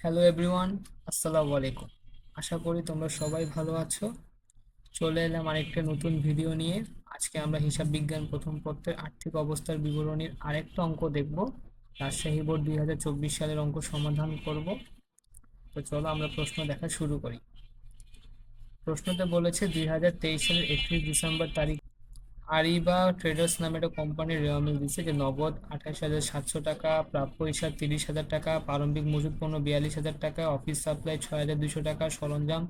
Hello everyone, আসসালামু আলাইকুম। আশা করি তোমরা সবাই ভালো আছো। চলে এলাম আরেকটা নতুন ভিডিও নিয়ে। আজকে আমরা হিসাব বিজ্ঞান প্রথম পত্রের আর্থিক অবস্থার বিবরণীর আরেকটা অঙ্ক দেখব। রাজশাহী বোর্ড 2024 সালের অঙ্ক সমাধান করব। তো চলো আমরা প্রশ্ন দেখা শুরু করি। প্রশ্নতে বলেছে 2023 সালের 31 ডিসেম্বর তারিখ আরিবা ট্রেডার্স নামে একটা কোম্পানির রেওয়া মিল দিচ্ছে যে নগদ 28,700 টাকা, প্রাপ্য হিসাব 30,000 টাকা, প্রারম্ভিক মজুত পণ্য 42,000 টাকা, অফিস সাপ্লাই 6,200 টাকা, সরঞ্জাম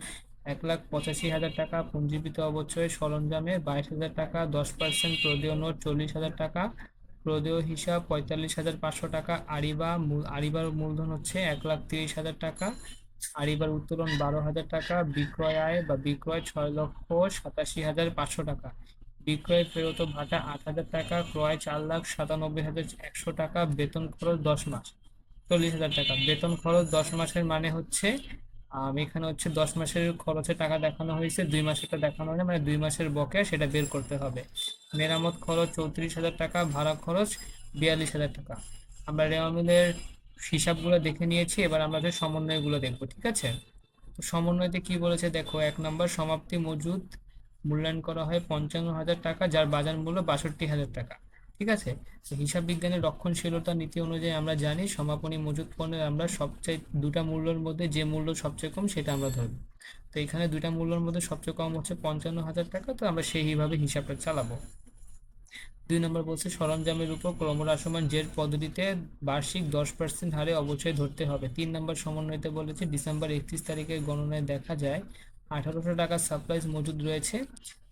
1,85,000 টাকা, পুঞ্জীবিত অবচয় সরঞ্জামে 22,000 টাকা, 10% প্রদেয় নোট 40,000 টাকা, প্রদেয় হিসাব 45,500 টাকা। আরিবার মূলধন হচ্ছে 1,30,000 টাকা। আরিবার উত্তোলন 12,000 টাকা। বিক্রয় আয় বা বিক্রয় 6,87,500 টাকা। বিক্রয় ফেরত ভাটা 8,000 টাকা। ক্রয় 4,97,100 টাকা। বেতন খরচ 10 মাস 40,000 টাকা। বেতন খরচ 10 মাসের মানে হচ্ছে এখানে হচ্ছে 10 মাসের খরচের টাকা দেখানো হয়েছে, 2 মাসেরটা দেখানো হয়নি, মানে 2 মাসের বকেয়া সেটা বের করতে হবে। মেরামত খরচ 34,000 টাকা। ভাড়া খরচ 42,000 টাকা। আমরা রেওয়া মিলের হিসাবগুলো দেখে নিয়েছি, এবার আমাদের সমন্বয়গুলো দেখবো, ঠিক আছে? তো সমন্বয়তে কি বলেছে দেখো, 1 নম্বর সমাপ্তি মজুদ মূল্যায়ন করা হয় 55,000 টাকা, যার বাজার মূল্য 62,000 টাকা। ঠিক আছে। তো হিসাব বিজ্ঞানের রক্ষণশীলতা নীতি অনুযায়ী আমরা জানি সমাপনী মজুদ পণ্যের আমরা সবচেয়ে দুটা মূল্যের মধ্যে যে মূল্য সবচেয়ে কম সেটা আমরা ধরবো। তো এখানে দুইটা মূল্যের মধ্যে সবচেয়ে কম হচ্ছে 55,000 টাকা, তো আমরা সেইভাবে হিসাবটা চালাবো। 2 নম্বর বলছে সরঞ্জামের উপর ক্রমহ্রাসমান জের পদ্ধতিতে বার্ষিক 10% হারে অবচয় ধরতে হবে। 3 নম্বর সমন্বয়তে বলেছে ডিসেম্বর 31 তারিখের গণনায় দেখা যায় 1,800 টাকা সাপ্লাইজ মজুদ রয়েছে।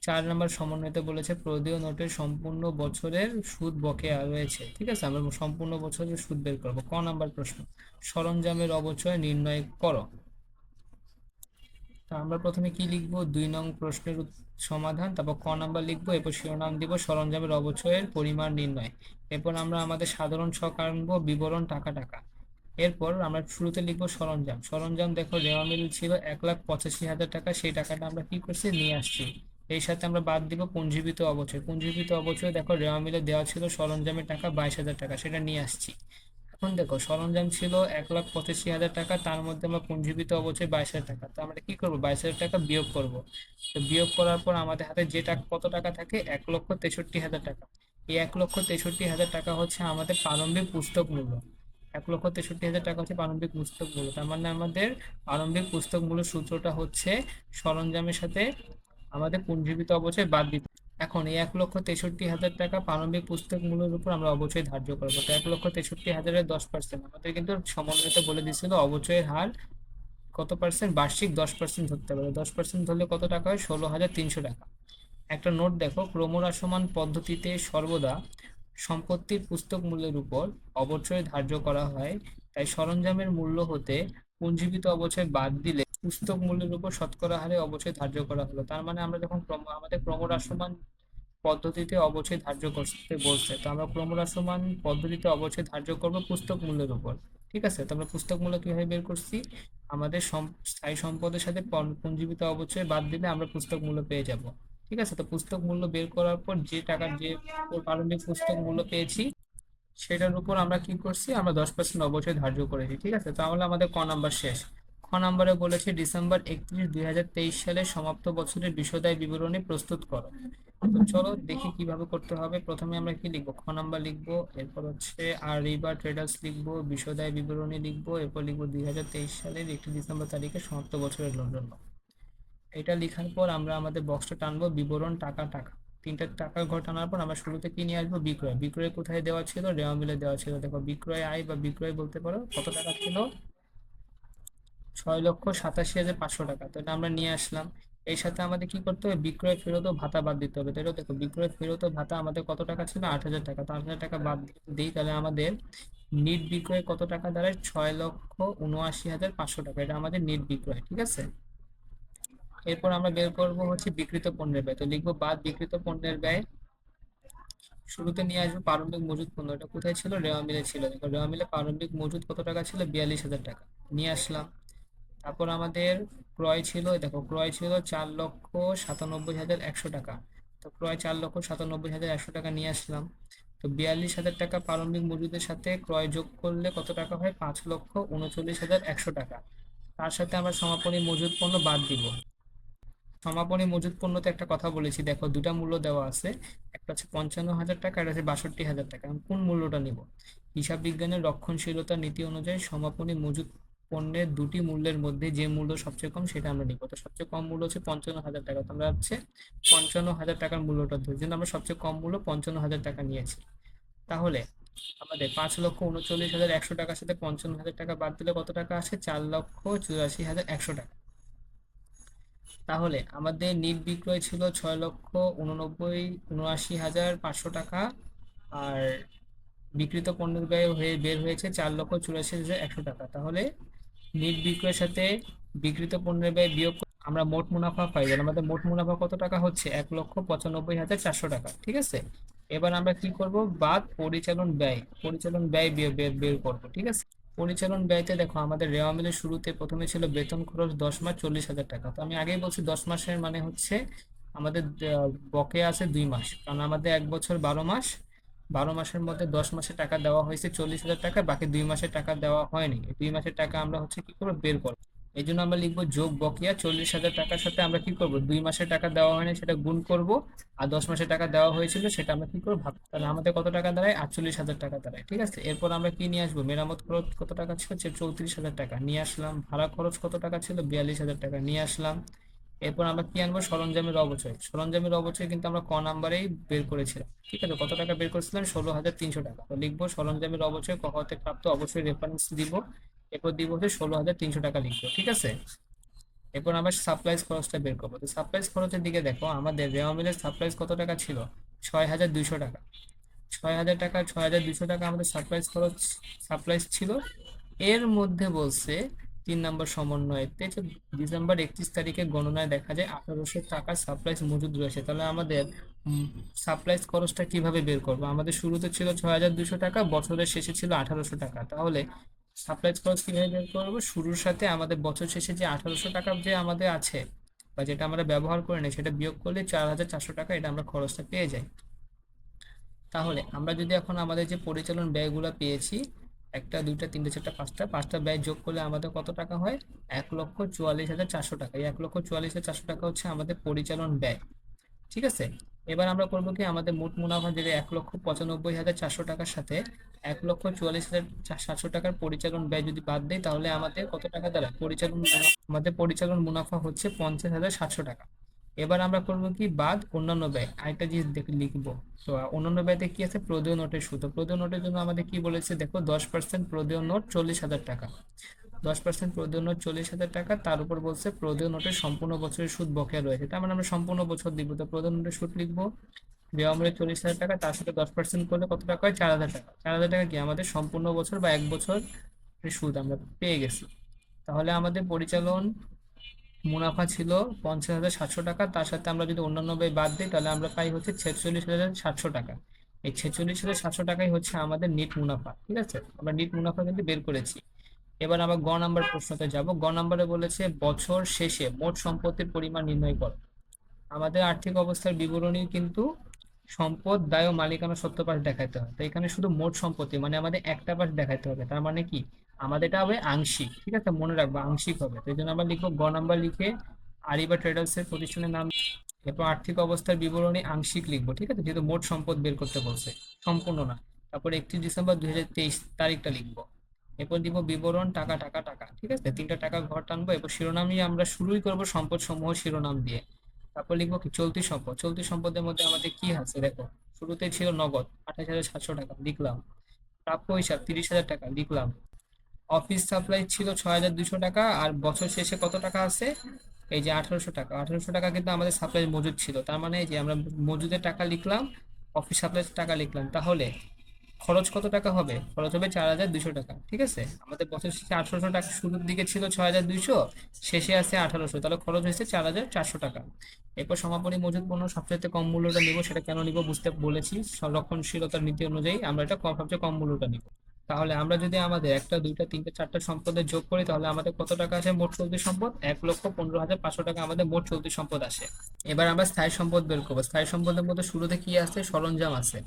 4 নম্বর সমন্বয়তে বলেছে প্রদেয় নোটের সম্পূর্ণ বছরের সুদ বকেয়া রয়েছে। ঠিক আছে, আমরা সম্পূর্ণ বছরের সুদ বের করবো। ক নাম্বার প্রশ্ন, সরঞ্জামের অবচয় নির্ণয় করো। তো আমরা প্রথমে কি লিখবো, 2 নং প্রশ্নের সমাধান, তারপর ক নাম্বার লিখবো, এরপর শিরোনাম দিব সরঞ্জামের অবচয়ের পরিমাণ নির্ণয়। এরপর আমরা আমাদের সাধারণ ছক আনবো, বিবরণ টাকা টাকা। এরপর আমরা শুরুতে লিখবো সরঞ্জাম। সরঞ্জাম দেখো রেওয়া মিল ছিল 1,85,000 টাকা, সেই টাকাটা আমরা কি করছি নিয়ে আসছি। এই সাথে আমরা বাদ দিব পুঞ্জীবিত অবচয়। পুঞ্জীবিত অবচয় দেখো রেওয়া মিলে দেওয়া ছিল সরঞ্জামের টাকা 22,000 টাকা, সেটা নিয়ে আসছি। এখন দেখো সরঞ্জাম ছিল 1,85,000 টাকা, তার মধ্যে আমরা পুঞ্জীবিত অবচয় 22,000 টাকা, তো আমরা কি করবো 22,000 টাকা বিয়োগ করব। তো বিয়োগ করার পর আমাদের হাতে যে টাকা কত টাকা থাকে 1,63,000 টাকা। এই 1,63,000 টাকা হচ্ছে আমাদের প্রারম্ভিক পুস্তক মূল্য। 1,63,000 টাকা হচ্ছে প্রারম্ভিক পুস্তক মূল্য, তার মানে আমাদের প্রারম্ভিক পুস্তক মূল্য সূত্রটা হচ্ছে সরঞ্জামের সাথে আমাদের পুঞ্জীবিত অবচয় বাদ দিতে। এখন এই 1,63,000 টাকা প্রারম্ভিক পুস্তক মূল্যের উপর আমরা অবচয় ধার্য করবো। তো 1,63,000-এর 10%, আমাদের কিন্তু সমন্বয়তে বলে দিছিল অবচয়ের হার কত পার্সেন্ট, বার্ষিক 10% ধরতে পারে। 10% ধরলে কত টাকা হয়, 16,300 টাকা। একটা নোট দেখো, ক্রমহ্রাসমান পদ্ধতিতে সর্বদা সম্পত্তির পুস্তক মূল্যের উপর অবচয় ধার্য করা হয়। তাই সরঞ্জামের মূল্য হতে পুঞ্জীবিত অবচয় বাদ দিলে পুস্তক মূল্যের উপর শতকরা হারে অবচয় ধার্য করা হলো। তার মানে আমরা যখন আমাদের ক্রমহ্রাসমান পদ্ধতিতে অবচয় ধার্য করতে বলছে, তো আমরা ক্রমহ্রাসমান পদ্ধতিতে অবচয় ধার্য করব পুস্তক মূল্যের উপর। ঠিক আছে, তো আমরা পুস্তক মূল্য কিভাবে বের করছি, আমাদের স্থায়ী সম্পদের সাথে পুঞ্জীবিত অবচয় বাদ দিলে আমরা পুস্তক মূল্য পেয়ে যাব। ঠিক আছে, তো পুস্তক মূল্য বের করার পর যে টাকার যে প্রারম্ভিক পুস্তক মূল্য পেয়েছি সেটার উপর আমরা কি করছি, আমরা 10% অবচয় ধার্য করেছি। ঠিক আছে, তাহলে আমাদের ক নাম্বার শেষ। খ নাম্বারে বলেছে ডিসেম্বর 31, 2023 সালে সমাপ্ত বছরের বিশদায় বিবরণী প্রস্তুত করো। তো চলো দেখি কিভাবে করতে হবে। প্রথমে আমরা কি লিখবো, খ নাম্বার লিখবো, এরপর হচ্ছে আর রিবা ট্রেডার্স লিখবো, বিশদায় বিবরণী লিখবো, এরপর লিখবো 2023 সালের 31 ডিসেম্বর তারিখে সমাপ্ত বছরের জন্য। এটা লেখার পর আমরা আমাদের বক্সটা টানবো বিবরণ টাকা টাকা। তিনটা টাকার ঘর টানার পর আমরা শুরুতে কি নিয়ে আসবো, বিক্রয়। বিক্রয় কোথায় দেওয়া ছিল, রেওয়া মিলে দেওয়া ছিল। দেখো বিক্রয় আয় বা বিক্রয় বলতে পারো কত টাকা ছিল, 6,87,500 টাকা। তো এটা আমরা নিয়ে আসলাম। এর সাথে আমাদের কি করতে হবে, বিক্রয় ফেরত ও ভাতা বাদ দিতে হবে। তাহলে দেখো বিক্রয় ফেরত ও ভাতা আমাদের কত টাকা ছিল, 8,000 টাকা। তো 8,000 টাকা বাদ দিই, তাহলে আমাদের নিট বিক্রয় কত টাকা দাঁড়ায়, 6,79,500 টাকা। এটা আমাদের নিট বিক্রয়। ঠিক আছে, এরপর আমরা বের করব হচ্ছে বিক্রিত পণ্যের ব্যয়। তো লিখবো বাদ বিক্রিত পণ্যের ব্যয়। শুরুতে নিয়ে আসবো প্রারম্ভিক মজুদ পণ্য, এটা কোথায় ছিল, রেওয়া মিলে ছিল। দেখো রেওয়া মিলে প্রারম্ভিক মজুদ কত টাকা ছিল, 42,000 টাকা, নিয়ে আসলাম। তারপর আমাদের ক্রয় ছিল, দেখো ক্রয় ছিল 4,97,100 টাকা। তো ক্রয় 4,97,100 টাকা নিয়ে আসলাম। তো 42,000 টাকা প্রারম্ভিক মজুদের সাথে ক্রয় যোগ করলে কত টাকা হয়? 5,39,100 টাকা। তার সাথে আমরা সমাপনী মজুদ পণ্য বাদ দিব। সমাপনী মজুদ পণ্যতে একটা কথা বলেছি, দেখো দুটা মূল্য দেওয়া আছে, একটা হচ্ছে 55,000 টাকা, একটা হচ্ছে 62,000 টাকা। আমি কোন মূল্যটা নিব? হিসাব বিজ্ঞানের রক্ষণশীলতার নীতি অনুযায়ী সমাপনী মজুদ পণ্যের দুটি মূল্যের মধ্যে যে মূল্য সবচেয়ে কম সেটা আমরা নিব। তো সবচেয়ে কম মূল্য হচ্ছে 55,000 টাকা, তো আমরা হচ্ছে 55,000 টাকার মূল্যটা ধরি, জন্য আমরা সবচেয়ে কম মূল্য 55,000 টাকা নিয়েছি। তাহলে আমাদের 5,39,100 টাকার সাথে 55,000 টাকা বাদ দিলে কত টাকা আসে? 4,84,100 টাকা। তাহলে আমাদের নিট বিক্রয় ছিল 6,79,79,500 টাকা, আর বিক্রিত পণ্যের ব্যয় হয়ে বের হয়েছে 4,84,100 টাকা। তাহলে নিট বিক্রয়ের সাথে বিক্রিত পণ্যের ব্যয় বিয়োগ করে আমরা মোট মুনাফা পাই। যেন আমাদের মোট মুনাফা কত টাকা হচ্ছে? 1,95,400 টাকা। ঠিক আছে, এবার আমরা কি করব? বাদ পরিচালন ব্যয়, পরিচালন ব্যয় বের করব। ঠিক আছে, পরিচালন ব্যয়তে দেখো আমাদের রেওয়া মিলের শুরুতে প্রথমে ছিল বেতন খরচ 10 মাস 40,000 টাকা। তো আমি আগেই বলছি 10 মাসের মানে হচ্ছে আমাদের বকেয়া আছে 2 মাস, কারণ আমাদের 1 বছর 12 মাস, 12 মাসের মধ্যে 10 মাসের টাকা দেওয়া হয়েছে 40,000 টাকা, বাকি 2 মাসের টাকা দেওয়া হয়নি। এই 2 মাসের টাকা আমরা হচ্ছে কি করবো? বের করবো। এই জন্য আমরা লিখবো যোগ বকেয়া 40,000 টাকার সাথে আমরা কি করব? 2 মাসের টাকা দেওয়া হয়নি সেটা গুণ করব, আর 10 মাসের টাকা দেওয়া হয়েছিল সেটা আমরা কি করবো? ভাগ। তাহলে আমাদের কত টাকা দাঁড়ায়? 48,000 টাকা দাঁড়ায়। ঠিক আছে, এরপর আমরা কি নিয়ে আসবো? মেরামত খরচ কত টাকা ছিল? 34,000 টাকা নিয়ে আসলাম। ভাড়া খরচ কত টাকা ছিল? 42,000 টাকা নিয়ে আসলাম। এরপর আমরা কি আনবো? সরঞ্জামের অবচয়। সরঞ্জামের অবচয় কিন্তু আমরা ক নাম্বারেই বের করেছিলাম। ঠিক আছে, কত টাকা বের করেছিলাম? 16,300 টাকা। তো লিখবো সরঞ্জামের অবচয় ক হতে প্রাপ্ত, অবশ্যই রেফারেন্স দিব। এরপর দিব হচ্ছে 16,300 টাকা লিখবো। ঠিক আছে, এরপর আমরা সাপ্লাইজ খরচটা বের করবো। তো সাপ্লাইজ খরচের দিকে দেখো, আমাদের রেওয়া মিলের সাপ্লাইজ কত টাকা ছিল? 6,200 টাকা। 6,000 টাকা, 6,200 টাকা আমাদের সাপ্লাইজ খরচ, সাপ্লাইজ ছিল। এর মধ্যে বলছে 3 নম্বর সমন্বয়তে যে ডিসেম্বর 31 তারিখে গণনায় দেখা যায় 1,800 টাকা সাপ্লাইজ মজুদ রয়েছে। তাহলে আমাদের সাপ্লাইজ খরচটা কিভাবে বের করবো? আমাদের শুরুতে ছিল 6,200 টাকা, বছরের শেষে ছিল 1,800 টাকা। তাহলে সাপ্লাইজ খরচ কিভাবে বের করবো? শুরুর সাথে আমাদের বছর শেষে যে 1,800 টাকা যে আমাদের আছে বা যেটা আমরা ব্যবহার করে নিই সেটা বিয়োগ করলে 4,400 টাকা, এটা আমরা খরচটা পেয়ে যাই। তাহলে আমরা যদি এখন আমাদের যে পরিচালন ব্যয়গুলো পেয়েছি, একটা দুইটা তিনটা চারটা পাঁচটা, পাঁচটা ব্যয় যোগ করলে আমাদের কত টাকা হয়? 1,44,400 টাকা। এই 1,44,400 টাকা হচ্ছে আমাদের পরিচালন ব্যয়। ঠিক আছে, এবার আমরা করবো কি? আমাদের মোট মুনাফা যেটা 1,95,400 টাকার সাথে 1,44,700 টাকার পরিচালন ব্যয় যদি বাদ দেয়, তাহলে আমাদের কত টাকা দাঁড়ায়? আমাদের পরিচালন মুনাফা হচ্ছে 50,700 টাকা। এবার আমরা করবো কি? বাদ অন্যান্য ব্যয়, আরেকটা জিনিস লিখবো। তো অন্যান্য ব্যয়তে কি আছে? প্রদেয় নোটের সুদ। তো প্রদেয় নোটের জন্য আমাদের কি বলেছে দেখো, 10% প্রদেয় নোট 40,000 টাকা। 10% প্রদেয় নোট 40,000 টাকা, তার উপর বলছে প্রদেয় নোটের সম্পূর্ণ বছরের সুদ বকেয়া রয়েছে, তার মানে আমরা সম্পূর্ণ বছর দিব। তো প্রদেয় নোটের সুদ লিখবো, দেওয়া মূল্য 40,000 টাকা, তার সাথে 10% করলে কত টাকা হয়? 4,000 টাকা। 4,000 টাকা কি আমাদের সম্পূর্ণ বছর বা 1 বছর সুদ আমরা পেয়ে গেছি। তাহলে আমাদের পরিচালন মুনাফা ছিল 50,700 টাকা, তার সাথে আমরা যদি অন্যান্য ব্যয় বাদ দিই তাহলে আমরা পাই হচ্ছে 46,700 টাকা। এই 46,700 টাকাই হচ্ছে আমাদের নিট মুনাফা। ঠিক আছে, আমরা নিট মুনাফা কিন্তু বের করেছি। এবার আবার গ নাম্বার প্রশ্নতে যাব। গ নাম্বারে বলেছে বছর শেষে মোট সম্পত্তির পরিমাণ নির্ণয় করো। আমাদের আর্থিক অবস্থার বিবরণী কিন্তু সম্পদ, দায় ও মালিকানা সত্য পাশ দেখাতে হয়। তো এখানে শুধু মোট সম্পত্তি মানে আমাদের একটা পাশ দেখাতে হবে, তার মানে কি আমাদের এটা হবে আংশিক। ঠিক আছে, মনে রাখবো আংশিক হবে। তো এই জন্য আমরা লিখবো গ নাম্বার লিখে আরিবা ট্রেডার্স এর প্রতিষ্ঠানের নাম, এরপর আর্থিক অবস্থার বিবরণী আংশিক লিখবো। ঠিক আছে, যেহেতু মোট সম্পদ বের করতে বলছে, সম্পূর্ণ না। তারপর 31 ডিসেম্বর 2023 তারিখটা লিখবো। এরপর দিব বিবরণ টাকা টাকা টাকা। ঠিক আছে, তিনটা টাকা ঘর টানবো। এরপর শিরোনামই আমরা শুরুই করবো সম্পদ সমূহ শিরোনাম দিয়ে। তারপর লিখবো কি? চলতি সম্পদ। চলতি সম্পদের মধ্যে আমাদের কি আছে দেখো, শুরুতে ছিল নগদ 28,700 টাকা, লিখলাম। প্রাপ্য হিসাব 30,000 টাকা, লিখলাম। অফিস সাপ্লাই ছিল 6,200 টাকা, আর বছর শেষে কত টাকা আছে? এই যে 1,800 টাকা। 1,800 টাকা কিন্তু আমাদের সাপ্লাই মজুদ ছিল, তার মানে এই যে আমরা মজুদের টাকা লিখলাম, অফিস সাপ্লাই টাকা লিখলাম। তাহলে খরচ কত টাকা হবে? খরচ হবে 4,200 টাকা। ঠিক আছে, আমাদের বছর শেষে 1,800 টাকা, শুরুর দিকে ছিল 6,200, শেষে আছে 1,800, তাহলে খরচ হয়েছে 4,400 টাকা। এরপর সমাপনী মজুদ পণ্য সবচেয়ে কম মূল্যটা নিব। সেটা কেন নিব বুঝতে বলেছি, সংরক্ষণশীলতার নীতি অনুযায়ী আমরা এটা সবচেয়ে কম মূল্যটা নিব। তাহলে আমরা যদি আমাদের একটা, দুইটা, তিনটা, চারটা সম্পদের যোগ করি তাহলে আমাদের কত টাকা আসে মোট চলতি সম্পদ? 1,15,500 টাকা আমাদের মোট চলতি সম্পদ আসে। এবার আমরা স্থায়ী সম্পদ বের করবো। স্থায়ী সম্পদের মধ্যে শুরুতে কি আছে? সরঞ্জাম আছে।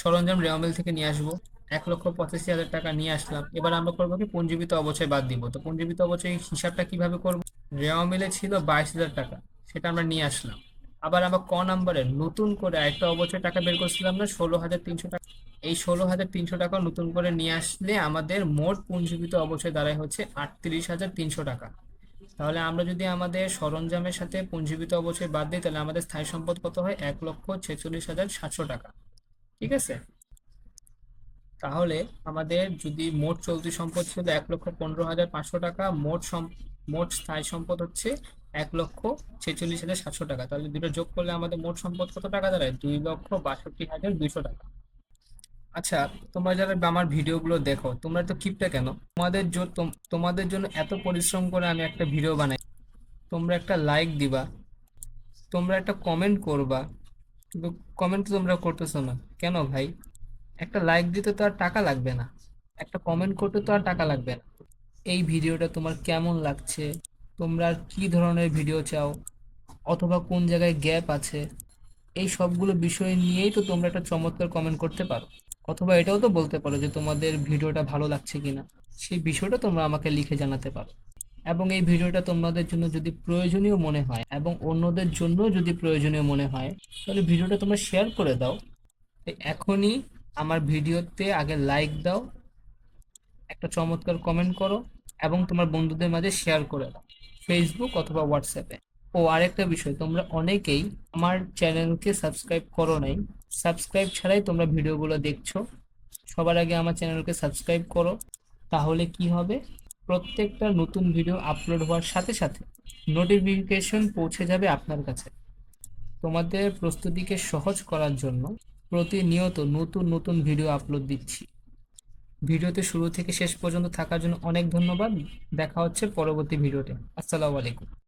সরঞ্জাম রেওয়া মিল থেকে নিয়ে আসবো, 1,85,000 টাকা নিয়ে আসলাম। এবার আমরা করবো কি, পঞ্জীবিত অবচয় বাদ দিব। তো পঞ্জীবিত অবচয় হিসাবটা কিভাবে করবো? রেওয়া মিলে ছিল 22,000 টাকা, সেটা আমরা নিয়ে আসলাম। আবার আমরা ক নাম্বারে নতুন করে একটা অবচয় টাকা বের করছিলাম না, 16,300 টাকা। এই 16,300 টাকা নতুন করে নিয়ে আসলে আমাদের মোট পুঞ্জীবিত অবচয় দাঁড়ায় হচ্ছে 38,300 টাকা। তাহলে আমরা যদি আমাদের সরঞ্জামের সাথে পুঞ্জীবিত অবচয় বাদ দিই তাহলে আমাদের স্থায়ী সম্পদ কত হয়? 1,46,700 টাকা। ঠিক আছে? তাহলে আমাদের যদি মোট চলতি সম্পদ ছিল 1,15,500 টাকা, মোট স্থায়ী সম্পদ হচ্ছে 1,46,700 টাকা। তাহলে দুটো যোগ করলে আমাদের মোট সম্পদ কত টাকা দাঁড়ায়? 2,62,200 টাকা। আচ্ছা, তোমরা যারা আমার ভিডিওগুলো দেখো তোমরা তো কিপটা কেন? তোমাদের জন্য এত পরিশ্রম করে আমি একটা ভিডিও বানাই, তোমরা একটা লাইক দিবা, তোমরা একটা কমেন্ট করবা, কিন্তু কমেন্ট তো তোমরা করতেছো না কেন ভাই? একটা লাইক দিতে তো আর টাকা লাগবে না, একটা কমেন্ট করতে তো আর টাকা লাগবে না। এই ভিডিওটা তোমার কেমন লাগছে, তোমরা আর কি ধরনের ভিডিও চাও, অথবা কোন জায়গায় গ্যাপ আছে, এই সবগুলো বিষয় নিয়েই তো তোমরা একটা চমৎকার কমেন্ট করতে পারো। অথবা এটাও তো বলতে পারো যে তোমাদের ভিডিওটা ভালো লাগছে কিনা, সেই বিষয়টা তোমরা আমাকে লিখে জানাতে পারো। এবং এই ভিডিওটা তোমাদের জন্য যদি প্রয়োজনীয় মনে হয় এবং অন্যদের জন্য যদি প্রয়োজনীয় মনে হয় তাহলে ভিডিওটা তোমরা শেয়ার করে দাও। তাই এখনই আমার ভিডিওতে আগে লাইক দাও, একটা চমৎকার কমেন্ট করো এবং তোমার বন্ধুদের মাঝে শেয়ার করে দাও, ফেসবুক অথবা হোয়াটসঅ্যাপে। ও আরেকটা বিষয়, তোমরা অনেকেই আমার চ্যানেলকে সাবস্ক্রাইব করো নাই। সাবস্ক্রাইব ছাড়াই তোমরা ভিডিওগুলো দেখছো। সবার আগে আমার চ্যানেলকে সাবস্ক্রাইব করো, তাহলে কি হবে? প্রত্যেকটা নতুন ভিডিও আপলোড হওয়ার সাথে সাথে নোটিফিকেশন পৌঁছে যাবে আপনার কাছে। তোমাদের প্রস্তুতিকে সহজ করার জন্য প্রতিনিয়ত নতুন নতুন ভিডিও আপলোড দিচ্ছি। ভিডিওতে শুরু থেকে শেষ পর্যন্ত থাকার জন্য অনেক ধন্যবাদ। দেখা হচ্ছে পরবর্তী ভিডিওতে। আসসালামু আলাইকুম।